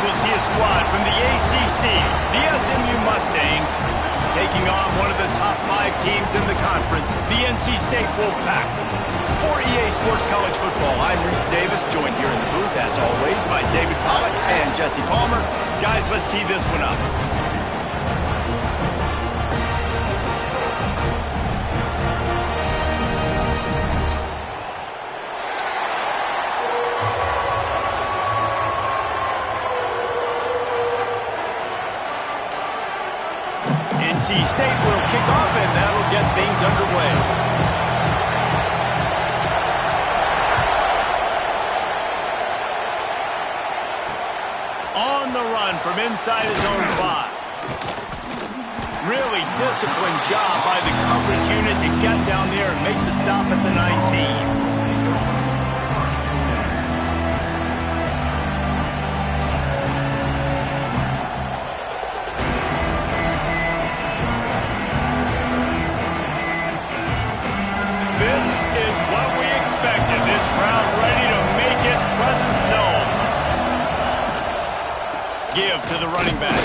we'll see a squad from the ACC, the SMU Mustangs, taking on one of the top 5 teams in the conference, the NC State Wolfpack. For EA Sports College Football, I'm Reese Davis, joined here in the booth, as always, by David Pollack and Jesse Palmer. Guys, let's tee this one up. NC State will kick off, and that'll get things underway. On the run from inside his own 5. Really disciplined job by the coverage unit to get down there and make the stop at the 19. This crowd ready to make its presence known. Give to the running back.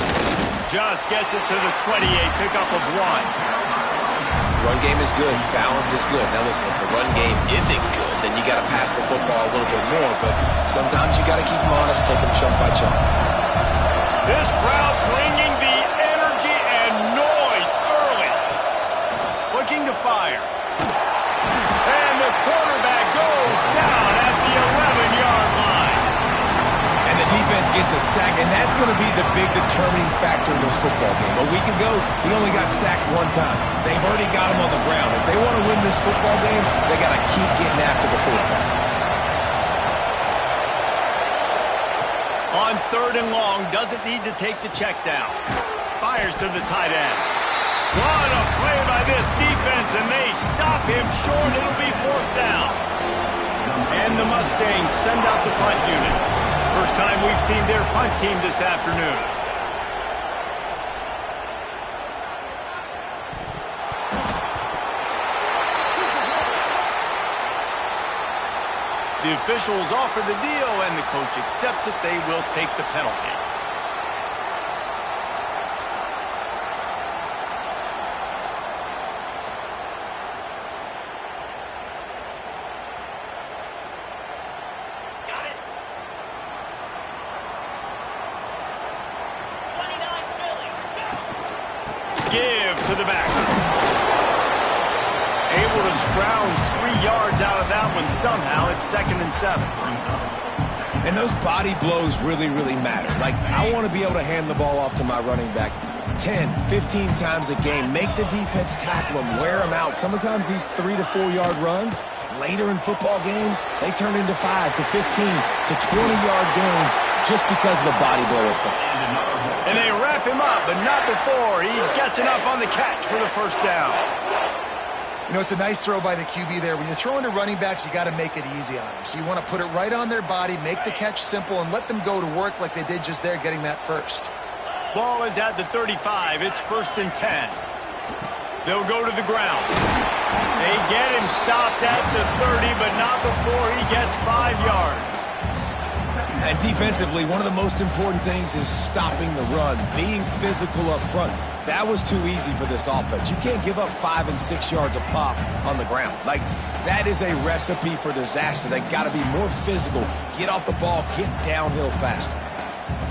Just gets it to the 28, pickup of 1. Run game is good. Balance is good. Now listen, if the run game isn't good, then you got to pass the football a little bit more. But sometimes you got to keep them honest, take them chunk by chunk. This crowd bringing the energy and noise early. Looking to fire. And the quarterback goes down at the 11-yard line. And the defense gets a sack, and that's going to be the big determining factor in this football game. A week ago, he only got sacked 1 time. They've already got him on the ground. If they want to win this football game, they got to keep getting after the quarterback. On 3rd and long, doesn't need to take the check down. Fires to the tight end. What a play by this defense, and they stop him short. It'll be 4th down. And the Mustangs send out the punt unit. First time we've seen their punt team this afternoon. The officials offer the deal, and the coach accepts it. They will take the penalty. Give to the back. Able to scrounge 3 yards out of that one somehow. It's 2nd and 7. And those body blows really, really matter. Like, I want to be able to hand the ball off to my running back 10, 15 times a game. Make the defense tackle them, wear them out. Sometimes these 3 to 4 yard runs, later in football games, they turn into 5 to 15 to 20-yard gains just because of the body blow effect. And they wrap him up, but not before he gets enough on the catch for the 1st down. You know, it's a nice throw by the QB there. When you're throwing to running backs, you got to make it easy on them. So you want to put it right on their body, make the catch simple, and let them go to work like they did just there, getting that first. Ball is at the 35. It's 1st and 10. They'll go to the ground. They get him stopped at the 30, but not before he gets 5 yards. And defensively, one of the most important things is stopping the run, being physical up front. That was too easy for this offense. You can't give up 5 and 6 yards a pop on the ground. Like, that is a recipe for disaster. They got to be more physical, get off the ball, get downhill faster.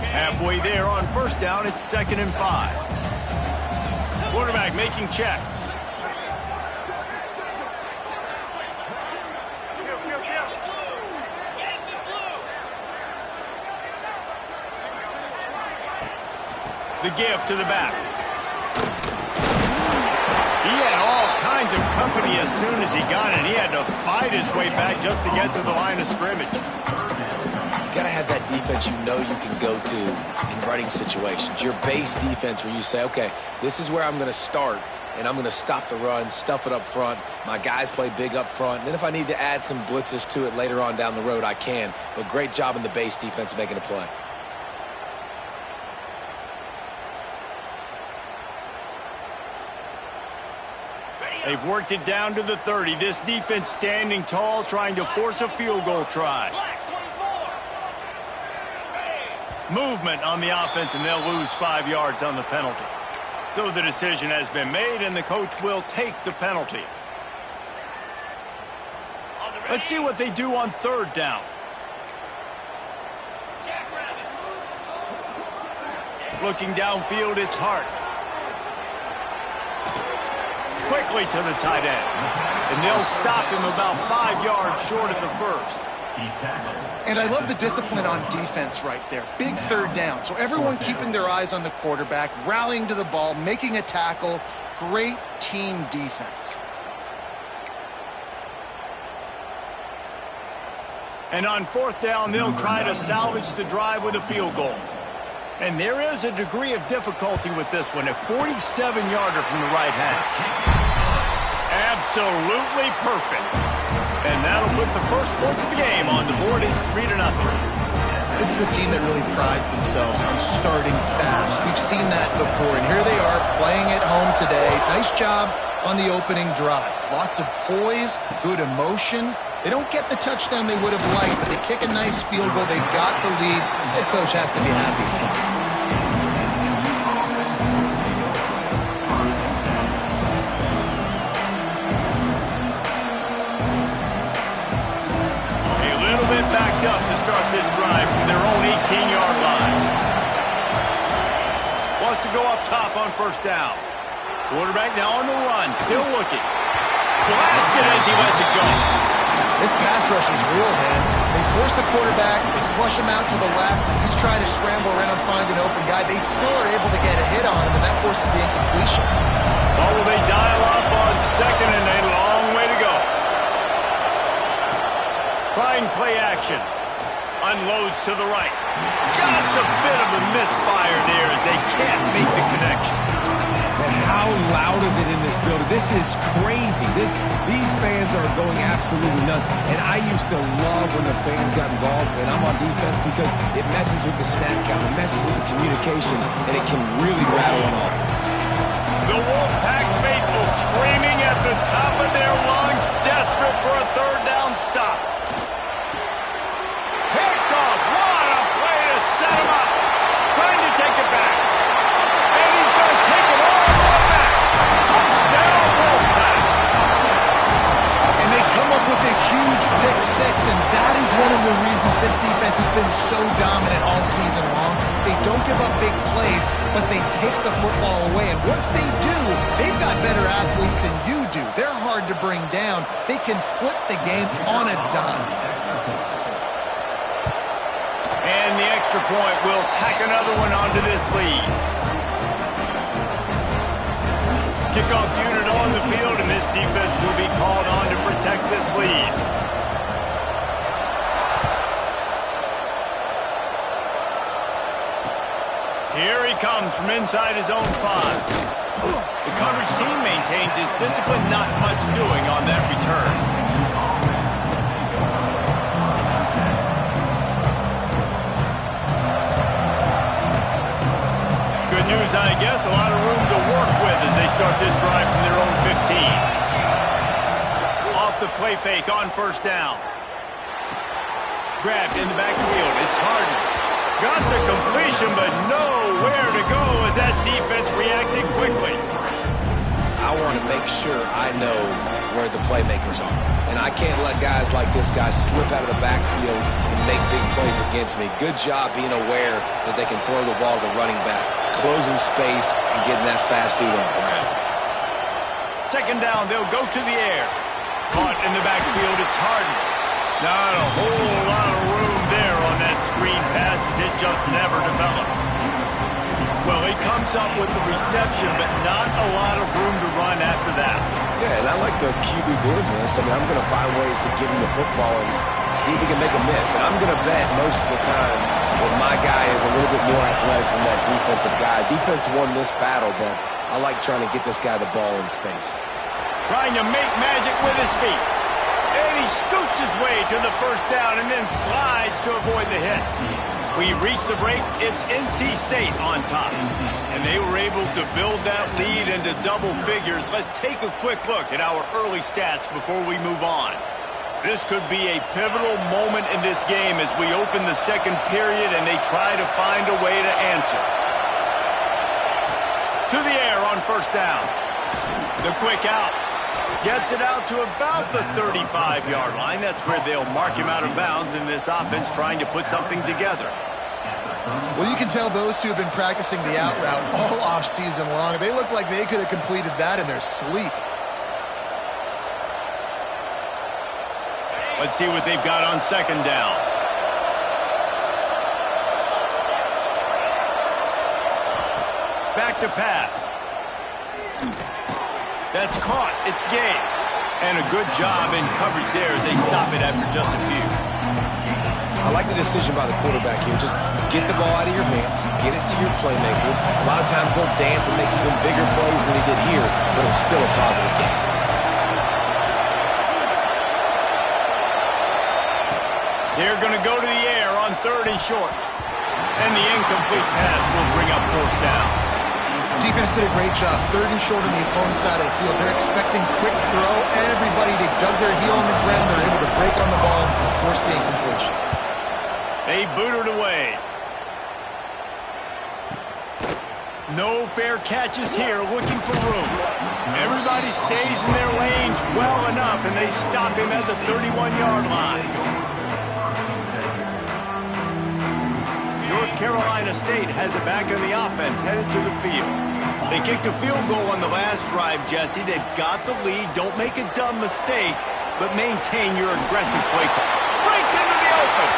Halfway there on 1st down, it's 2nd and 5. Quarterback making checks. The give to the back. He had all kinds of company as soon as he got it. He had to fight his way back just to get to the line of scrimmage. You got to have that defense you know you can go to in running situations. Your base defense where you say, okay, this is where I'm going to start, and I'm going to stop the run, stuff it up front. My guys play big up front. And then if I need to add some blitzes to it later on down the road, I can. But great job in the base defense making a play. They've worked it down to the 30. This defense standing tall, trying to force a field goal try. Movement on the offense, and they'll lose 5 yards on the penalty. So the decision has been made, and the coach will take the penalty. Let's see what they do on 3rd down. Looking downfield, it's Hart. Quickly to the tight end. And they'll stop him about 5 yards short of the first. And I love the discipline on defense right there. Big 3rd down. So everyone keeping their eyes on the quarterback, rallying to the ball, making a tackle. Great team defense. And on 4th down, they'll try to salvage the drive with a field goal. And there is a degree of difficulty with this one, a 47-yarder from the right hash. Absolutely perfect. And that'll put the first points of the game on the board. It's 3-0. This is a team that really prides themselves on starting fast. We've seen that before, and here they are playing at home today. Nice job on the opening drive. Lots of poise, good emotion. They don't get the touchdown they would have liked, but they kick a nice field goal. They've got the lead. Head coach has to be happy. A little bit backed up to start this drive from their own 18-yard line. Wants to go up top on 1st down. Quarterback now on the run, still looking. Blasted as he lets it go. This pass rush is real, man. They force the quarterback, they flush him out to the left, and he's trying to scramble around and find an open guy. They still are able to get a hit on him, and that forces the incompletion. Well, will they dial up on 2nd and a long way to go? Trying play action. Unloads to the right. Just a bit of a misfire there as they can't make the connection. Man, how loud is it in this building? This is crazy. These fans are going absolutely nuts. And I used to love when the fans got involved, and I'm on defense because it messes with the snap count, it messes with the communication, and it can really rattle on offense. The Wolfpack faithful screaming at the top of their lungs, desperate for a 3rd down stop. Picked off. What a play to set him up. Trying to take it back. And he's going to take it all the way back. Touchdown, Wolfpack. And they come up with a huge pick 6, and that is one of the reasons this defense has been so dominant all season long. They don't give up big plays, but they take the football away. And once they do, they've got better athletes than you do. They're hard to bring down. They can flip the game on a dime. And the extra point will tack another one onto this lead. Kickoff unit on the field, and this defense will be called on to protect this lead. Here he comes from inside his own 5. The coverage team maintains his discipline, not much doing on that return. Good news, I guess. A lot of room to work with as they start this drive from their own 15. Off the play fake on 1st down. Grabbed in the backfield. It's Harden. Got the completion, but nowhere to go as that defense reacted quickly. I want to make sure I know where the playmakers are. And I can't let guys like this guy slip out of the backfield and make big plays against me. Good job being aware that they can throw the ball to the running back, closing space, and getting that fast dude on the ground. 2nd down, they'll go to the air. Caught in the backfield, it's Harden. Not a whole lot of room there on that screen pass as it just never developed. Well, he comes up with the reception, but not a lot of room to run after that. Yeah, and I like the QB doing this. I mean, I'm going to find ways to give him the football and see if he can make a miss. And I'm going to bet most of the time that my guy is a little bit more athletic than that defensive guy. Defense won this battle, but I like trying to get this guy the ball in space. Trying to make magic with his feet. And he scoots his way to the 1st down and then slides to avoid the hit. We reach the break. It's NC State on top. And they were able to build that lead into double figures. Let's take a quick look at our early stats before we move on. This could be a pivotal moment in this game as we open the second period and they try to find a way to answer. To the air on first down. The quick out. Gets it out to about the 35-yard line. That's where they'll mark him out of bounds in this offense trying to put something together. Well, you can tell those two have been practicing the out route all off-season long. They look like they could have completed that in their sleep. Let's see what they've got on second down. Back to pass. That's caught. It's game. And a good job in coverage there as they stop it after just a few. I like the decision by the quarterback here. Just get the ball out of your hands, get it to your playmaker. A lot of times he'll dance and make even bigger plays than he did here, but it's still a positive game. They're going to go to the air on third and short. And the incomplete pass will bring up fourth down. Defense did a great job. Third and short on the opponent's side of the field. They're expecting quick throw. Everybody, they dug their heel on the ground. They're able to break on the ball and force the incompletion. They boot it away. No fair catches here, looking for room. Everybody stays in their lanes well enough, and they stop him at the 31-yard line. North Carolina State has it back on the offense, headed to the field. They kicked a field goal on the last drive, Jesse. They've got the lead. Don't make a dumb mistake, but maintain your aggressive play call. Breaks into the open.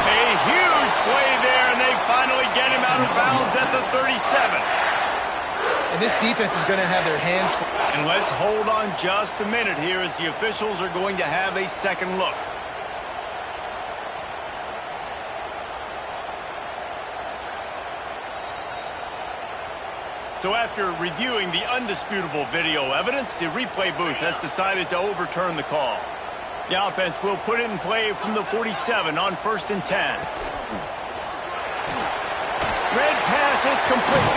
A huge play there, and they finally get him out of bounds at the 37. And this defense is going to have their hands full. And let's hold on just a minute here as the officials are going to have a second look. So after reviewing the undisputable video evidence, the replay booth has decided to overturn the call. The offense will put it in play from the 47 on 1st and 10. Red pass, it's complete.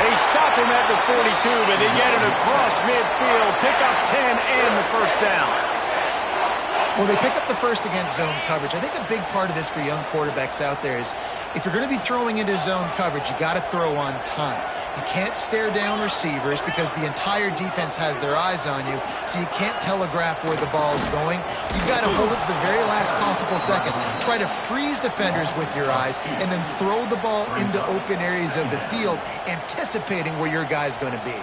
They stop him at the 42, but they get it across midfield, pick up 10 and the first down. Well, they pick up the first against zone coverage. I think a big part of this for young quarterbacks out there is if you're going to be throwing into zone coverage, you got to throw on time. You can't stare down receivers because the entire defense has their eyes on you, so you can't telegraph where the ball is going. You've got to hold it to the very last possible second. Try to freeze defenders with your eyes and then throw the ball into open areas of the field, anticipating where your guy's going to be.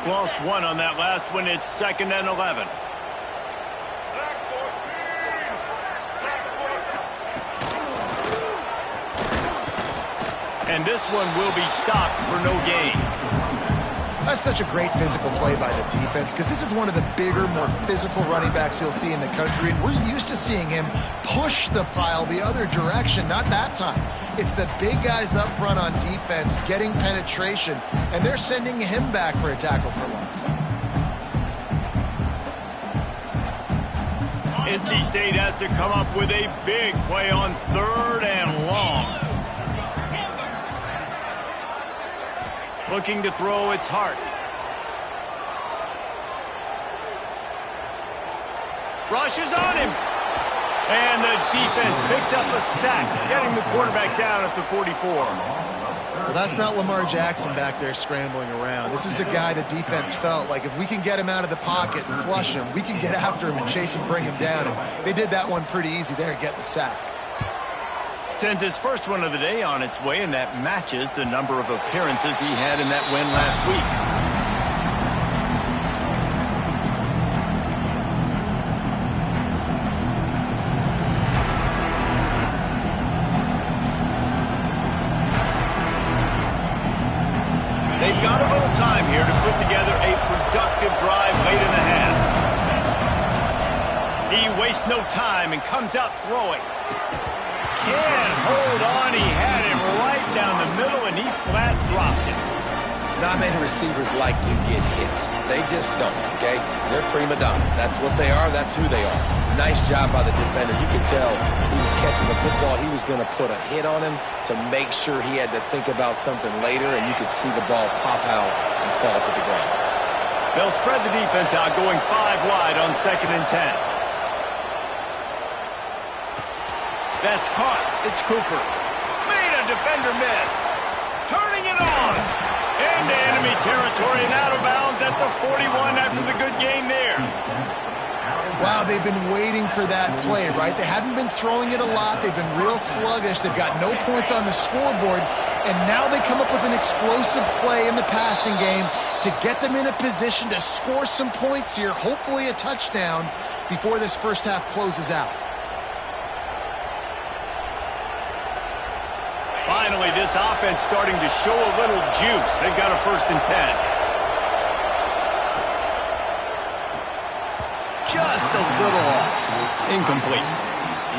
Lost one on that last one. It's 2nd and 11. And this one will be stopped for no gain. That's such a great physical play by the defense because this is one of the bigger, more physical running backs you'll see in the country, and we're used to seeing him push the pile the other direction. Not that time. It's the big guys up front on defense getting penetration, and they're sending him back for a tackle for loss. NC State has to come up with a big play on 3rd and long. Looking to throw, it's Hart. Rushes on him. And the defense picks up a sack, getting the quarterback down at the 44. Well, that's not Lamar Jackson back there scrambling around. This is a guy the defense felt like if we can get him out of the pocket and flush him, we can get after him and chase him, bring him down. And they did that one pretty easy there, getting the sack. Sends his first one of the day on its way, and that matches the number of appearances he had in that win last week. They've got a little time here to put together a productive drive late in the half. He wastes no time and comes out throwing. Can't hold on. He had him right down the middle, and he flat dropped it. Non-man receivers like to get hit. They just don't, okay? They're prima donnas. That's what they are. That's who they are. Nice job by the defender. You could tell he was catching the football. He was going to put a hit on him to make sure he had to think about something later, and you could see the ball pop out and fall to the ground. They'll spread the defense out, going 5 wide on 2nd and 10. That's caught. It's Cooper. Made a defender miss. Turning it on. Into enemy territory and out of bounds at the 41 after the good game there. Wow, they've been waiting for that play, right? They haven't been throwing it a lot. They've been real sluggish. They've got no points on the scoreboard. And now they come up with an explosive play in the passing game to get them in a position to score some points here, hopefully a touchdown, before this first half closes out. Finally, this offense starting to show a little juice. They've got a 1st and 10. Just a little off. Incomplete.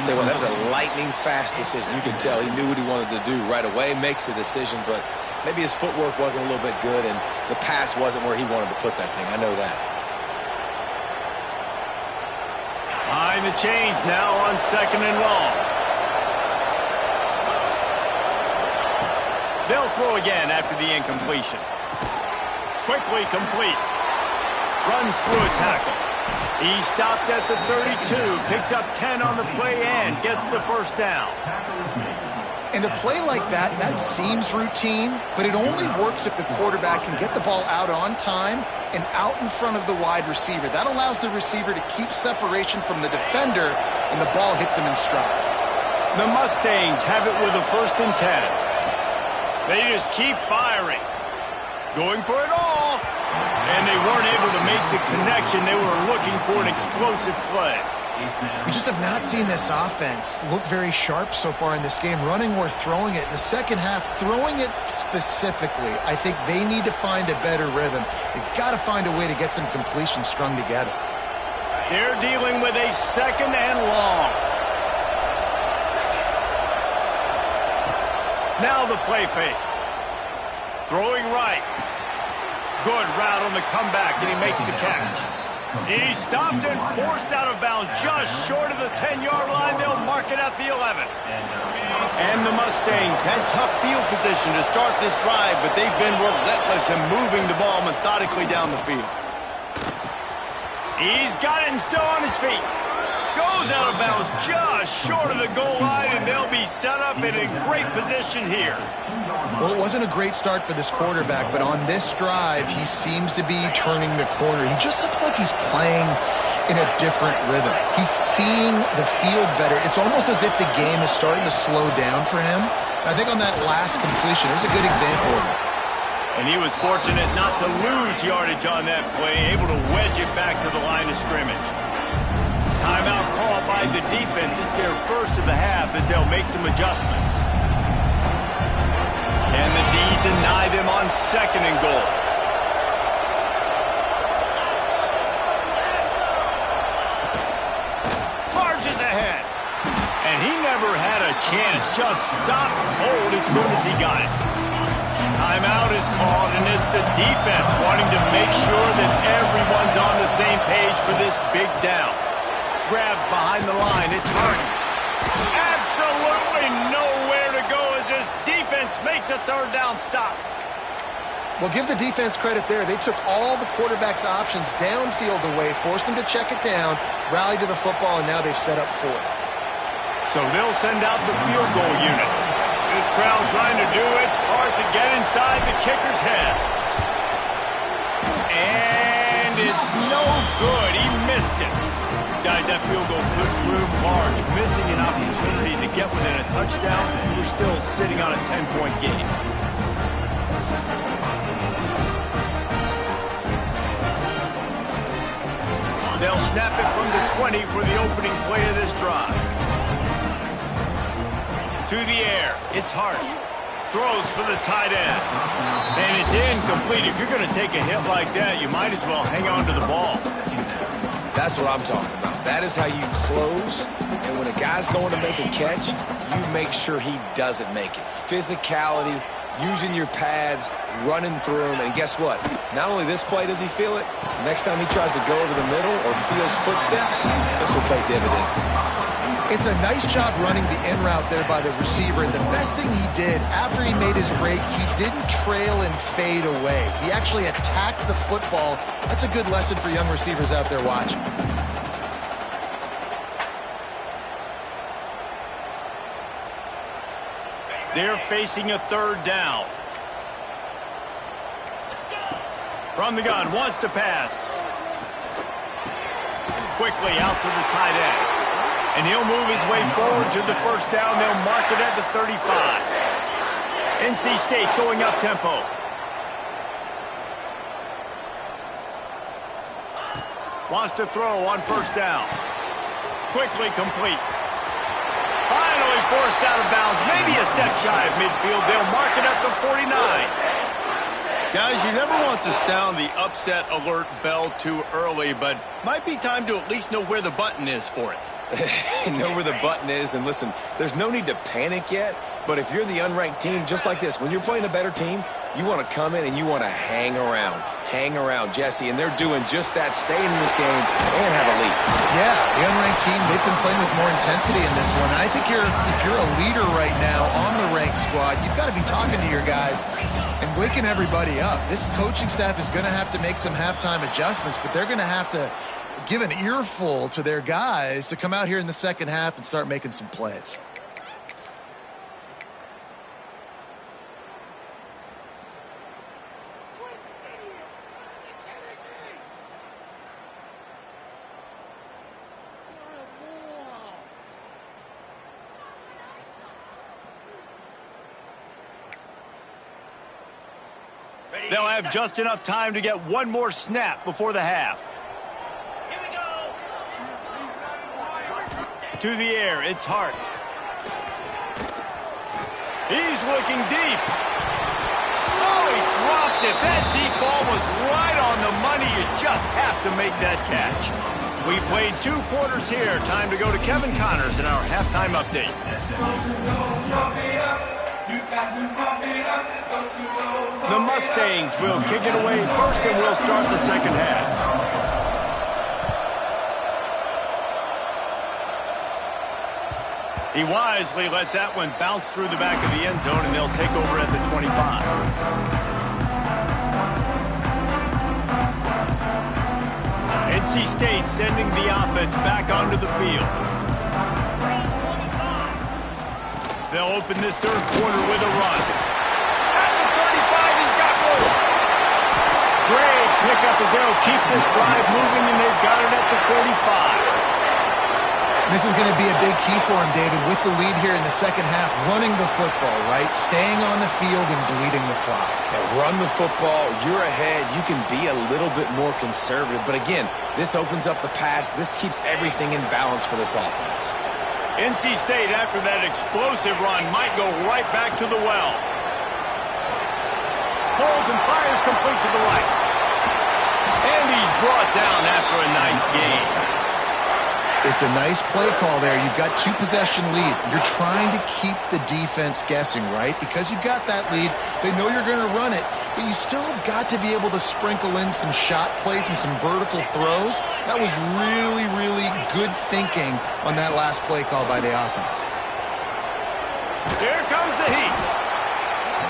Tell you what, that was a lightning-fast decision. You can tell he knew what he wanted to do right away, makes the decision, but maybe his footwork wasn't a little bit good, and the pass wasn't where he wanted to put that thing. I know that. Behind the chains now on 2nd and long. They'll throw again after the incompletion. Quickly complete. Runs through a tackle. He stopped at the 32, picks up 10 on the play and gets the 1st down. And a play like that, that seems routine, but it only works if the quarterback can get the ball out on time and out in front of the wide receiver. That allows the receiver to keep separation from the defender, and the ball hits him in stride. The Mustangs have it with a 1st and 10. They just keep firing. Going for it all. And they weren't able to make the connection. They were looking for an explosive play. We just have not seen this offense look very sharp so far in this game, running or throwing it. In the second half, throwing it specifically, I think they need to find a better rhythm. They've got to find a way to get some completions strung together. They're dealing with a 2nd and long. Now the play fake. Throwing right. Good route on the comeback, and he makes the catch. He's stopped and forced out of bounds just short of the 10-yard line. They'll mark it at the 11. And the Mustangs had tough field position to start this drive, but they've been relentless in moving the ball methodically down the field. He's got it and still on his feet. Goes out of bounds just short of the goal line, and they'll be set up in a great position here. Well, it wasn't a great start for this quarterback, but on this drive, he seems to be turning the corner. He just looks like he's playing in a different rhythm. He's seeing the field better. It's almost as if the game is starting to slow down for him. I think on that last completion, it was a good example of it. And he was fortunate not to lose yardage on that play, able to wedge it back to the line of scrimmage. Timeout called by the defense. It's their 1st of the half as they'll make some adjustments. Can the D deny them on 2nd and goal? Marches ahead. And he never had a chance. Just stopped cold as soon as he got it. Timeout is called, and it's the defense wanting to make sure that everyone's on the same page for this big down. Grab behind the line. It's Harden. Absolutely nowhere to go as this defense makes a 3rd down stop. Well, give the defense credit there. They took all the quarterback's options downfield away, forced them to check it down, rallied to the football, and now they've set up 4th. So they'll send out the field goal unit. This crowd trying to do its part to get inside the kicker's head. And it's no good. He missed it. Guys, that field goal could loom large. Missing an opportunity to get within a touchdown. We're still sitting on a 10-point game. They'll snap it from the 20 for the opening play of this drive. To the air. It's Hart. Throws for the tight end. And it's incomplete. If you're going to take a hit like that, you might as well hang on to the ball. That's what I'm talking about. That is how you close, and when a guy's going to make a catch, you make sure he doesn't make it. Physicality, using your pads, running through him. And guess what? Not only this play does he feel it, next time he tries to go over the middle or feels footsteps, this will pay dividends. It's a nice job running the in route there by the receiver. And the best thing he did after he made his break, he didn't trail and fade away. He actually attacked the football. That's a good lesson for young receivers out there watching. They're facing a third down. From the gun, wants to pass. Quickly out to the tight end. And he'll move his way forward to the first down. They'll mark it at the 35. NC State going up tempo. Wants to throw on first down. Quickly complete. Finally forced out of bounds. Maybe a step shy of midfield. They'll mark it at the 49. Guys, you never want to sound the upset alert bell too early, but might be time to at least know where the button is for it. Know where the button is, and listen, there's no need to panic yet, but if you're the unranked team, just like this, when you're playing a better team, you want to come in and you want to hang around, Jesse, and they're doing just that, staying in this game and have a lead. Yeah, the unranked team, they've been playing with more intensity in this one, and I think if you're a leader right now on the ranked squad, you've got to be talking to your guys and waking everybody up. This coaching staff is going to have to make some halftime adjustments, but they're going to have to give an earful to their guys to come out here in the second half and start making some plays. They'll have just enough time to get one more snap before the half. To the air, it's Hart. He's looking deep. Oh, he dropped it. That deep ball was right on the money. You just have to make that catch. We played 2 quarters here. Time to go to Kevin Connors in our halftime update. The Mustangs will kick it away first, and we'll start the second half. He wisely lets that one bounce through the back of the end zone, and they'll take over at the 25. NC State sending the offense back onto the field. They'll open this third quarter with a run. At the 35, he's got more. Great pickup as they'll keep this drive moving, and they've got it at the 45. This is going to be a big key for him, David, with the lead here in the second half, running the football, right? Staying on the field and bleeding the clock. Yeah, run the football. You're ahead. You can be a little bit more conservative. But again, this opens up the pass. This keeps everything in balance for this offense. NC State, after that explosive run, might go right back to the well. Holds and fires complete to the right. And he's brought down after a nice gain. It's a nice play call there. You've got 2-possession lead. You're trying to keep the defense guessing, right? Because you've got that lead, they know you're going to run it, but you still have got to be able to sprinkle in some shot plays and some vertical throws. That was really, really good thinking on that last play call by the offense. Here comes the heat.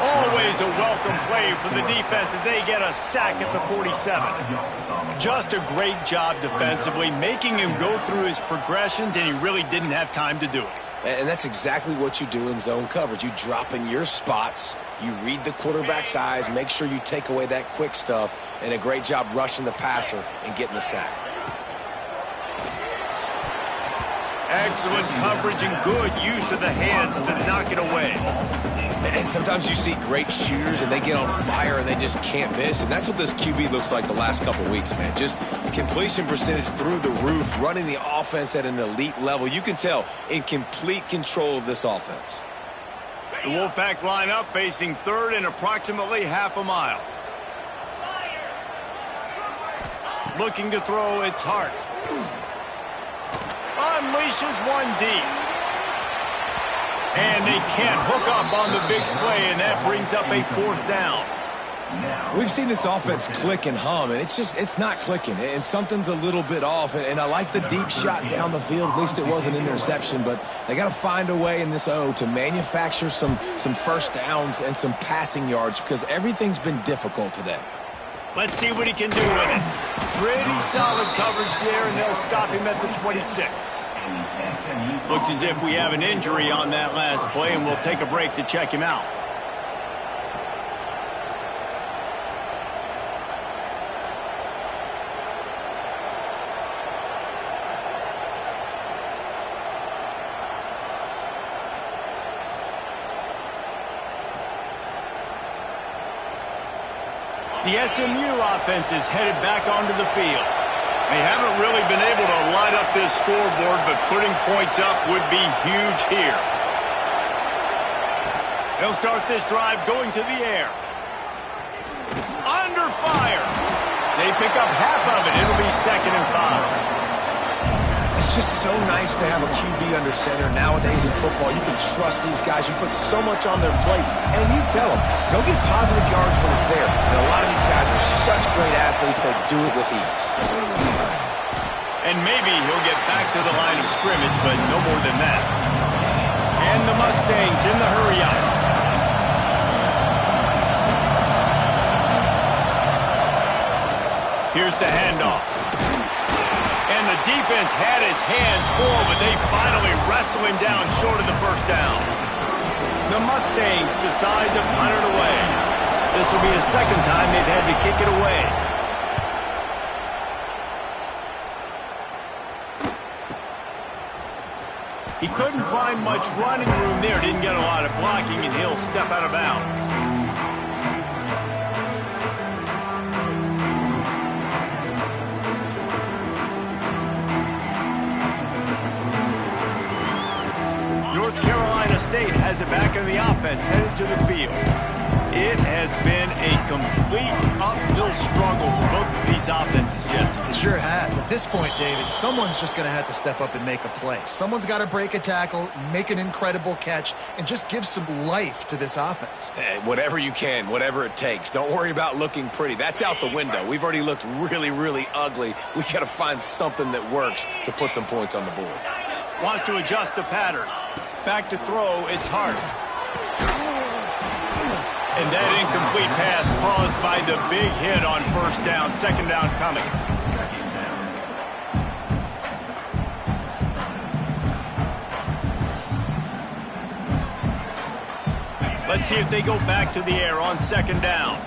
Always a welcome play for the defense as they get a sack at the 47. Just a great job defensively, making him go through his progressions, and he really didn't have time to do it. And that's exactly what you do in zone coverage. You drop in your spots, you read the quarterback's eyes, make sure you take away that quick stuff, and a great job rushing the passer and getting the sack. Excellent coverage and good use of the hands to knock it away. And sometimes you see great shooters and they get on fire and they just can't miss. And that's what this QB looks like the last couple weeks, man. Just completion percentage through the roof, running the offense at an elite level. You can tell in complete control of this offense. The Wolfpack lineup facing third and approximately half a mile. Looking to throw, it's Hart. Unleashes one deep. And they can't hook up on the big play, and that brings up a 4th down. We've seen this offense click and hum, and it's not clicking, and something's a little bit off. And I like the deep shot down the field. At least it was an interception, but they got to find a way in this O to manufacture some first downs and some passing yards because everything's been difficult today. Let's see what he can do with it. Pretty solid coverage there, and they'll stop him at the 26. Looks as if we have an injury on that last play, and we'll take a break to check him out. The SMU offense is headed back onto the field. They haven't really been able to light up this scoreboard, but putting points up would be huge here. They'll start this drive going to the air. Under fire. They pick up half of it. It'll be 2nd and 5. It's just so nice to have a QB under center. Nowadays in football, you can trust these guys. You put so much on their plate, and you tell them, go get positive yards when it's there. And a lot of these guys are such great athletes that do it with ease. And maybe he'll get back to the line of scrimmage, but no more than that. And the Mustangs in the hurry-up. Here's the handoff. And the defense had his hands full, but they finally wrestle him down short of the first down. The Mustangs decide to punt it away. This will be the 2nd time they've had to kick it away. He couldn't find much running room there. Didn't get a lot of blocking, and he'll step out of bounds. North Carolina State has it back in the offense, headed to the field. It has been a complete uphill struggle for both of these offenses, Jesse. It sure has. At this point, David, someone's just going to have to step up and make a play. Someone's got to break a tackle, make an incredible catch, and just give some life to this offense. Whatever you can, whatever it takes. Don't worry about looking pretty. That's out the window. We've already looked really, really ugly. We got to find something that works to put some points on the board. Wants to adjust the pattern. Back to throw, it's Hart. And that incomplete pass caused by the big hit on first down. 2nd down coming. Let's see if they go back to the air on 2nd down.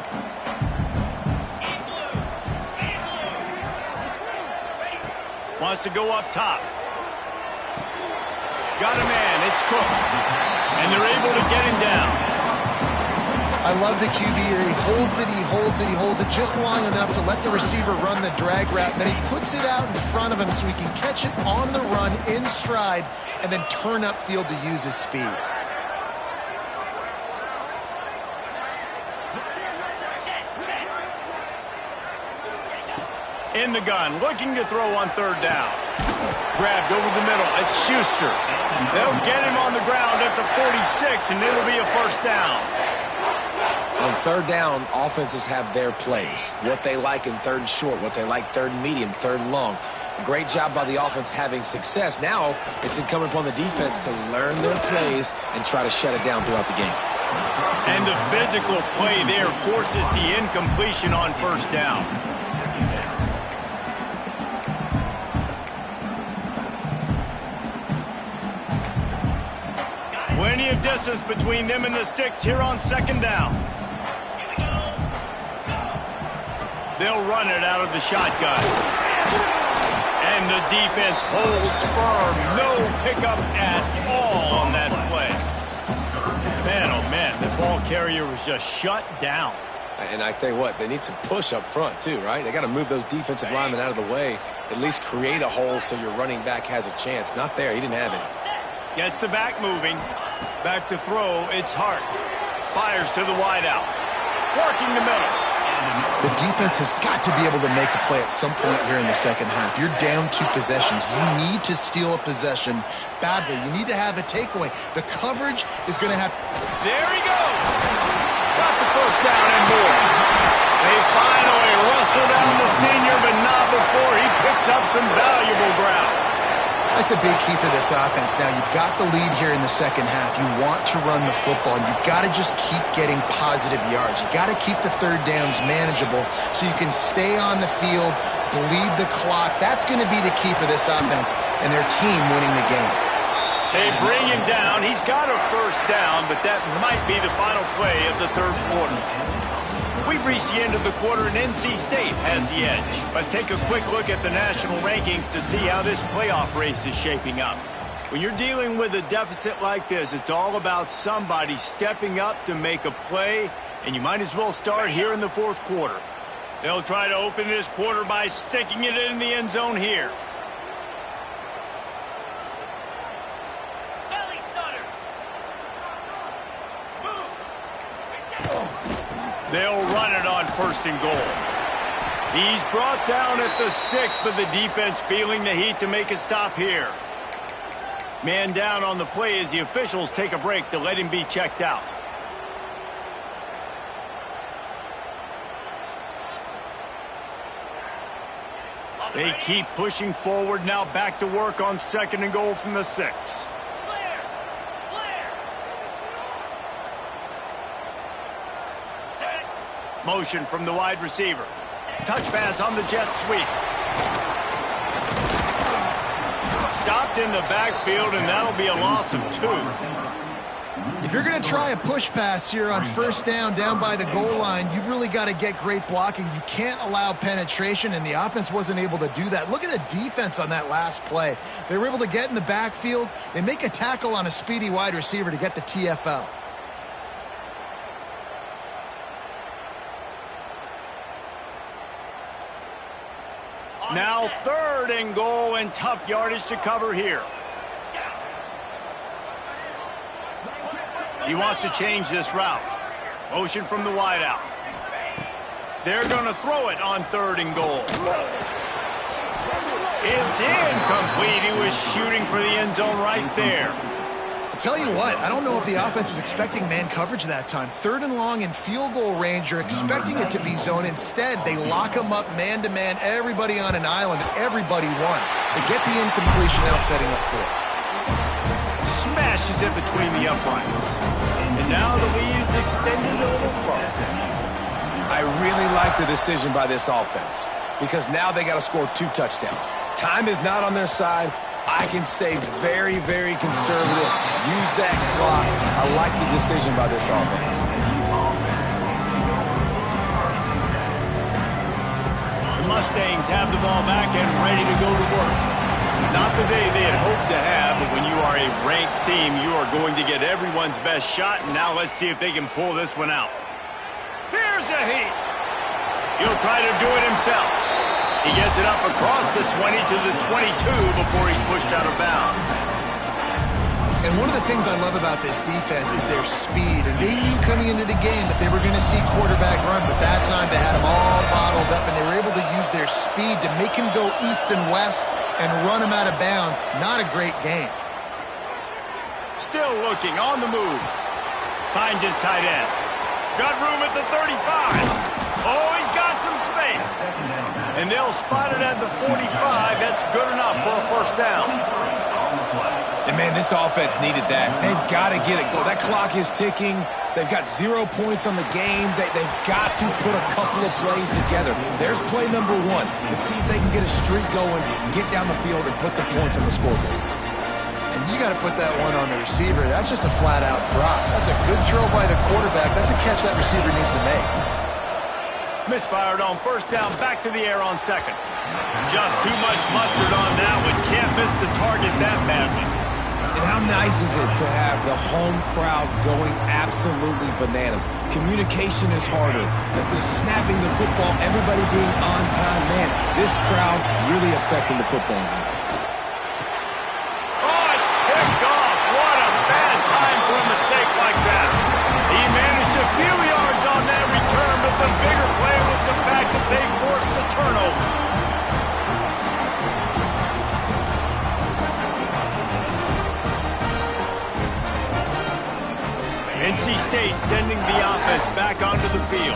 Wants to go up top. Got a man, it's Cook. And they're able to get him down. I love the QB here. He holds it, he holds it, he holds it just long enough to let the receiver run the drag route. And then he puts it out in front of him so he can catch it on the run in stride and then turn upfield to use his speed. In the gun, looking to throw on 3rd down. Grabbed over the middle. It's Schuster. They'll get him on the ground at the 46, and it'll be a 1st down. On 3rd down, offenses have their plays. What they like in 3rd and short, what they like 3rd and medium, 3rd and long. Great job by the offense having success. Now it's incumbent upon the defense to learn their plays and try to shut it down throughout the game. And the physical play there forces the incompletion on 1st down. Plenty of distance between them and the sticks here on 2nd down. They'll run it out of the shotgun. And the defense holds firm. No pickup at all on that play. Man, oh man, the ball carrier was just shut down. And I tell you what, they need some push up front too, right? They got to move those defensive linemen out of the way, at least create a hole so your running back has a chance. Not there. He didn't have any. Gets the back moving. Back to throw. It's Hart. Fires to the wideout. Working the middle. The defense has got to be able to make a play at some point here in the 2nd half. You're down 2 possessions. You need to steal a possession badly. You need to have a takeaway. The coverage is going to have... There he goes. Got the 1st down and more. finally wrestle down the senior, but not before he picks up some valuable ground. That's a big key for this offense. Now, you've got the lead here in the second half. You want to run the football, and you've got to just keep getting positive yards. You've got to keep the third downs manageable so you can stay on the field, bleed the clock. That's going to be the key for this offense and their team winning the game. They bring him down. He's got a first down, but that might be the final play of the third quarter. We've reached the end of the quarter, and NC State has the edge. Let's take a quick look at the national rankings to see how this playoff race is shaping up. When you're dealing with a deficit like this, it's all about somebody stepping up to make a play, and you might as well start here in the fourth quarter. They'll try to open this quarter by sticking it in the end zone here. They'll run it on first and goal. He's brought down at the 6, but the defense feeling the heat to make a stop here. Man down on the play as the officials take a break to let him be checked out. They keep pushing forward, now back to work on second and goal from the 6. Motion from the wide receiver. Touch pass on the jet sweep. Stopped in the backfield, and that'll be a loss of 2. If you're going to try a push pass here on first down by the goal line, you've really got to get great blocking. You can't allow penetration, and the offense wasn't able to do that. Look at the defense on that last play. They were able to get in the backfield. They make a tackle on a speedy wide receiver to get the TFL. Now third and goal, and tough yardage to cover here. He wants to change this route. Motion from the wideout. They're going to throw it on third and goal. It's incomplete. He was shooting for the end zone right there. I'll tell you what, I don't know if the offense was expecting man coverage that time. Third and long in field goal range, you're expecting it to be zone. Instead, they lock them up man-to-man, everybody on an island, everybody won. They get the incompletion, now setting up fourth. Smashes it between the uprights. And now the lead is extended a little further. I really like the decision by this offense because now they got to score 2 touchdowns. Time is not on their side. I can stay very, very conservative, use that clock. I like the decision by this offense. The Mustangs have the ball back and ready to go to work. Not the day they had hoped to have, but when you are a ranked team, you are going to get everyone's best shot, and now let's see if they can pull this one out. Here's the heat. He'll try to do it himself. He gets it up across the 20 to the 22 before he's pushed out of bounds. And one of the things I love about this defense is their speed. And they knew coming into the game that they were going to see quarterback run, but that time they had them all bottled up, and they were able to use their speed to make him go east and west and run him out of bounds. Not a great game. Still looking, on the move. Finds his tight end. Got room at the 35. Oh, he's got some space. And they'll spot it at the 45. That's good enough for a first down. And, man, this offense needed that. They've got to get it going. That clock is ticking. They've got 0 points on the game. They've got to put a couple of plays together. There's play number 1. Let's see if they can get a streak going, get down the field, and put some points on the scoreboard. And you got to put that one on the receiver. That's just a flat-out drop. That's a good throw by the quarterback. That's a catch that receiver needs to make. Misfired on first down, back to the air on second. Just too much mustard on that one. Can't miss the target that badly. And how nice is it to have the home crowd going absolutely bananas? Communication is harder. They're snapping the football, everybody being on time. Man, this crowd really affecting the football game. Oh, it's picked off. What a bad time for a mistake like that. He managed a few yards on that return, but the bigger play was the fact that they forced the turnover. NC State sending the offense back onto the field.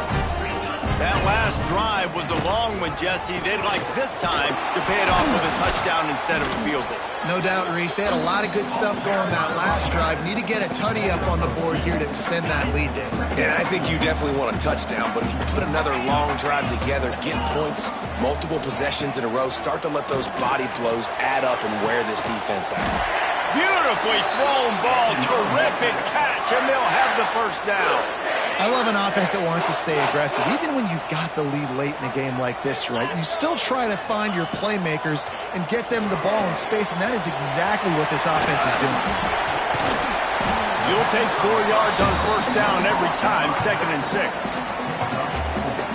That last drive was a long one, Jesse. They'd like this time to pay it off with a touchdown instead of a field goal. No doubt, Reese. They had a lot of good stuff going that last drive. Need to get a tutty up on the board here to extend that lead, Dave. And I think you definitely want a touchdown, but if you put another long drive together, get points, multiple possessions in a row, start to let those body blows add up and wear this defense out. Beautifully thrown ball. Terrific catch, and they'll have the first down. I love an offense that wants to stay aggressive. Even when you've got the lead late in a game like this, right, you still try to find your playmakers and get them the ball in space, and that is exactly what this offense is doing. You'll take 4 yards on first down every time, 2nd and 6.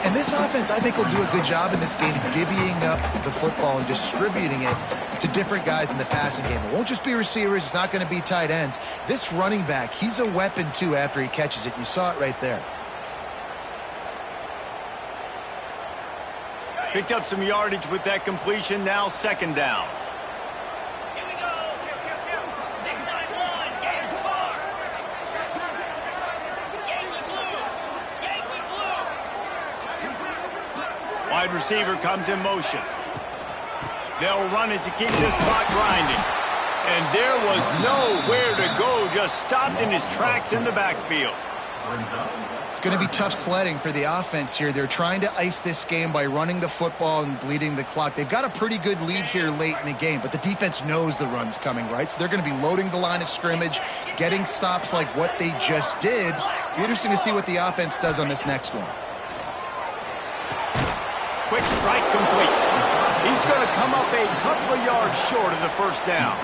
And this offense, I think, will do a good job in this game divvying up the football and distributing it to different guys in the passing game. It won't just be receivers. It's not going to be tight ends. This running back, he's a weapon, too, after he catches it. You saw it right there. Picked up some yardage with that completion. Now 2nd down. Wide receiver comes in motion. They'll run it to keep this clock grinding. And there was nowhere to go, just stopped in his tracks in the backfield. It's going to be tough sledding for the offense here. They're trying to ice this game by running the football and bleeding the clock. They've got a pretty good lead here late in the game, but the defense knows the run's coming, right? So they're going to be loading the line of scrimmage, getting stops like what they just did. It'll be interesting to see what the offense does on this next one. Quick strike complete. He's going to come up a couple of yards short of the first down.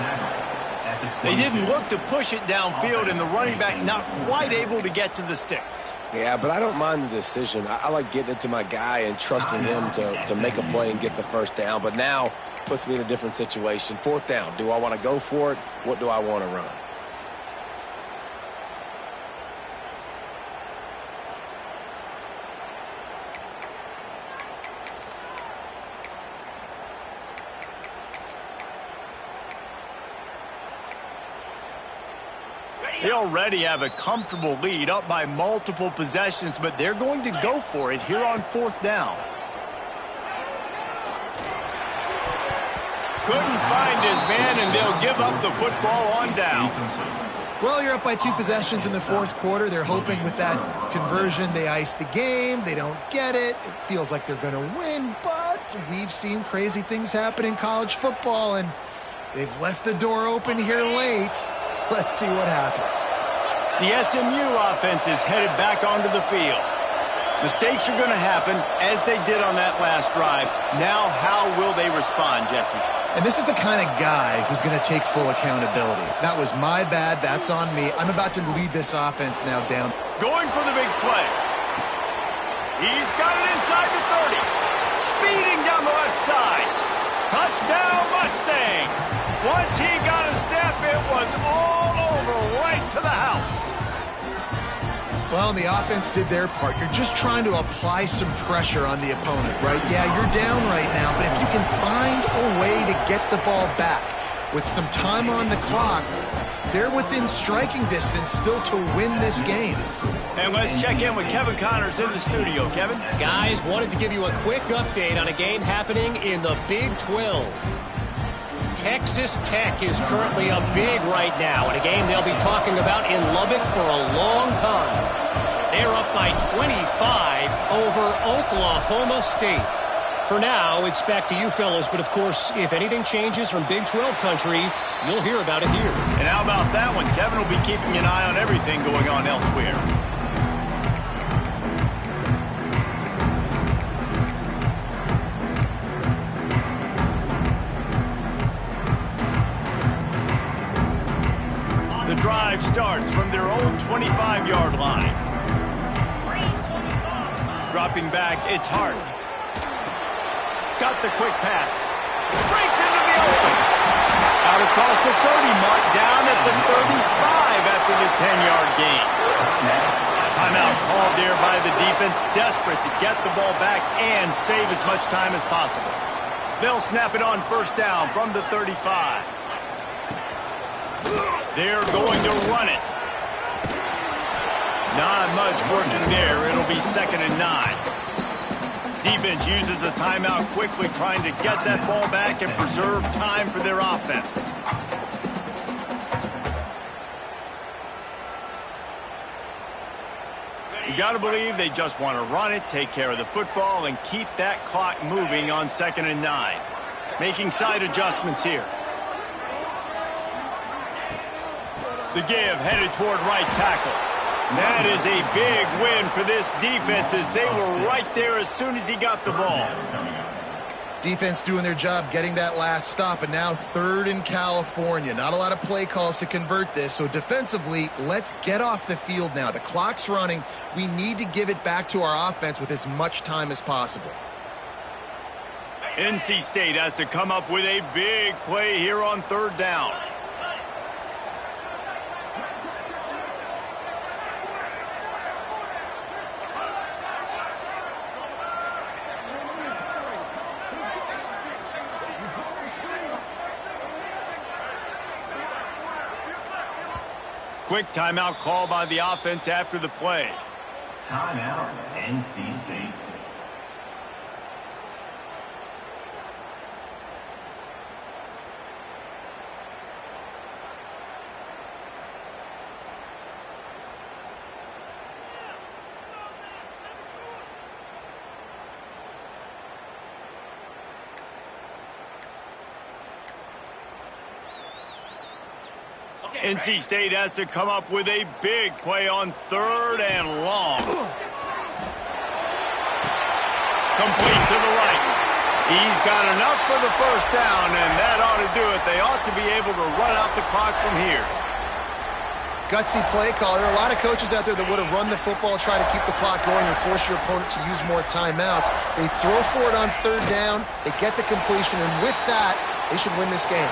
They didn't look to push it downfield, and the running back not quite able to get to the sticks. Yeah, but I don't mind the decision. I like getting it to my guy and trusting him to make a play and get the first down. But now puts me in a different situation. 4th down. Do I want to go for it? What do I want to run? They already have a comfortable lead, up by multiple possessions, but they're going to go for it here on 4th down. Couldn't find his man, and they'll give up the football on downs. Well, you're up by 2 possessions in the 4th quarter. They're hoping with that conversion they ice the game. They don't get it. It feels like they're going to win, but we've seen crazy things happen in college football, and they've left the door open here late. Let's see what happens. The SMU offense is headed back onto the field. Mistakes are going to happen, as they did on that last drive. Now, how will they respond, Jesse? And this is the kind of guy who's going to take full accountability. That was my bad. That's on me. I'm about to lead this offense now down. Going for the big play. He's got it inside the 30. Speeding down the left side. Touchdown, Mustangs. Once he got a step, it was all over, right to the house. Well, the offense did their part. You're just trying to apply some pressure on the opponent, right? Yeah, you're down right now, but if you can find a way to get the ball back with some time on the clock, they're within striking distance still to win this game. And let's check in with Kevin Connors in the studio. Kevin? Guys, wanted to give you a quick update on a game happening in the Big 12. Texas Tech is currently up big right now in a game they'll be talking about in Lubbock for a long time. They're up by 25 over Oklahoma State. For now, it's back to you fellas, but of course, if anything changes from Big 12 country, you'll hear about it here. And how about that one? Kevin will be keeping an eye on everything going on elsewhere. The drive starts from their own 25-yard line. Dropping back, it's Hart. Got the quick pass. Breaks into the open. Out across the 30 mark, down at the 35 after the 10-yard gain. Timeout called there by the defense, desperate to get the ball back and save as much time as possible. They'll snap it on first down from the 35. They're going to run it. Not much working there. It'll be 2nd and 9. Defense uses a timeout quickly, trying to get that ball back and preserve time for their offense. You got to believe they just want to run it, take care of the football, and keep that clock moving on 2nd and 9. Making side adjustments here. The give headed toward right tackle. That is a big win for this defense as they were right there as soon as he got the ball. Defense doing their job getting that last stop, and now 3rd in California. Not a lot of play calls to convert this, so defensively, let's get off the field now. The clock's running. We need to give it back to our offense with as much time as possible. NC State has to come up with a big play here on 3rd down. Quick timeout call by the offense after the play. Timeout, NC State. NC State has to come up with a big play on 3rd and long. Complete to the right. He's got enough for the 1st down, and that ought to do it. They ought to be able to run out the clock from here. Gutsy play call. There are a lot of coaches out there that would have run the football, try to keep the clock going, and force your opponent to use more timeouts. They throw for it on 3rd down. They get the completion, and with that, they should win this game.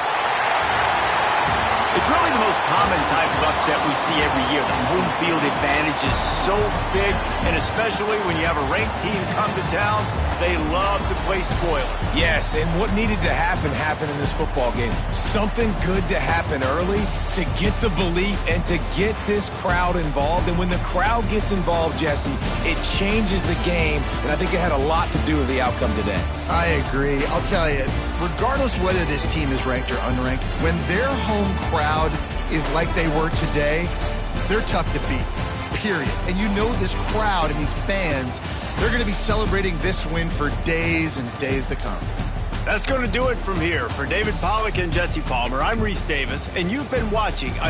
It's really the most common type of upset we see every year. The home field advantage is so big, and especially when you have a ranked team come to town, they love to play spoiler. Yes, and what needed to happen happened in this football game. Something good to happen early to get the belief and to get this crowd involved. And when the crowd gets involved, Jesse, it changes the game, and I think it had a lot to do with the outcome today. I agree. I'll tell you, regardless whether this team is ranked or unranked, when their home crowd is like they were today, they're tough to beat, period. And you know this crowd and these fans, they're going to be celebrating this win for days and days to come. That's going to do it from here. For David Pollack and Jesse Palmer, I'm Reese Davis, and you've been watching another